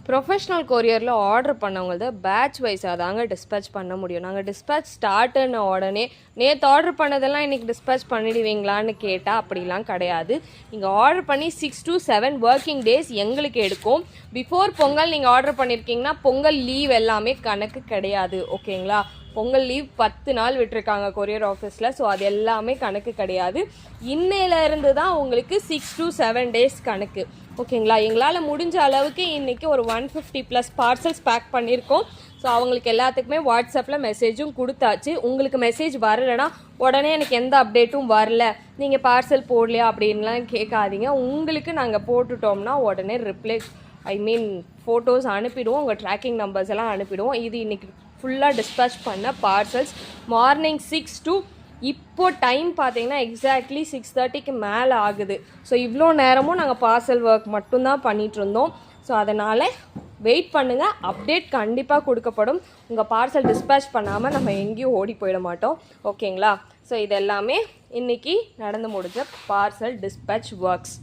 Professional கொரியரில் order பண்ணவங்களது batch வைஸாக தாங்க dispatch பண்ண முடியும். நாங்கள் டிஸ்பேச் ஸ்டார்ட்டுன்னு உடனே நேற்று ஆர்டர் பண்ணதெல்லாம் இன்றைக்கி டிஸ்பேச் பண்ணிடுவீங்களான்னு கேட்டால் அப்படிலாம் கிடையாது. நீங்கள் ஆர்டர் பண்ணி 6 to 7 ஒர்க்கிங் டேஸ் எங்களுக்கு எடுக்கும். பிஃபோர் பொங்கல் நீங்கள் ஆர்டர் பண்ணியிருக்கீங்கன்னா பொங்கல் லீவ் எல்லாமே கணக்கு கிடையாது. ஓகேங்களா? பொங்கல் லீவ் 10 நாள் விட்டுருக்காங்க கொரியர் ஆஃபீஸில். ஸோ அது எல்லாமே கணக்கு கிடையாது. இன்னையிலேருந்து தான் உங்களுக்கு 6 to 7 டேஸ் கணக்கு. ஓகேங்களா? எங்களால் முடிஞ்ச அளவுக்கு இன்றைக்கி ஒரு 150+ பார்சல்ஸ் பேக் பண்ணியிருக்கோம். ஸோ அவங்களுக்கு எல்லாத்துக்குமே வாட்ஸ்அப்பில் மெசேஜும் கொடுத்தாச்சு. உங்களுக்கு மெசேஜ் வரலைன்னா உடனே எனக்கு எந்த அப்டேட்டும் வரல, நீங்கள் பார்சல் போடலையா அப்படின்லாம் கேட்காதீங்க. உங்களுக்கு நாங்கள் போட்டுட்டோம்னா உடனே ரிப்ளை ஃபோட்டோஸ் அனுப்பிடுவோம். உங்கள் ட்ராக்கிங் நம்பர்ஸ் எல்லாம் அனுப்பிடுவோம். இது இன்றைக்கி ஃபுல்லாக டிஸ்பேச் பண்ண பார்சல்ஸ். மார்னிங் 6 to இப்போ டைம் பார்த்தீங்கன்னா எக்ஸாக்ட்லி 6:30க்கு மேலே ஆகுது. ஸோ இவ்வளோ நேரமும் நாங்கள் பார்சல் ஒர்க் மட்டும்தான் பண்ணிகிட்ருந்தோம். ஸோ அதனால் வெயிட் பண்ணுங்கள், அப்டேட் கண்டிப்பாக கொடுக்கப்படும். உங்கள் பார்சல் டிஸ்பேச் பண்ணாமல் நம்ம எங்கேயும் ஓடி போயிட மாட்டோம். ஓகேங்களா? ஸோ இது எல்லாமே இன்றைக்கி நடந்து முடிஞ்ச பார்சல் டிஸ்பேச் ஒர்க்ஸ்.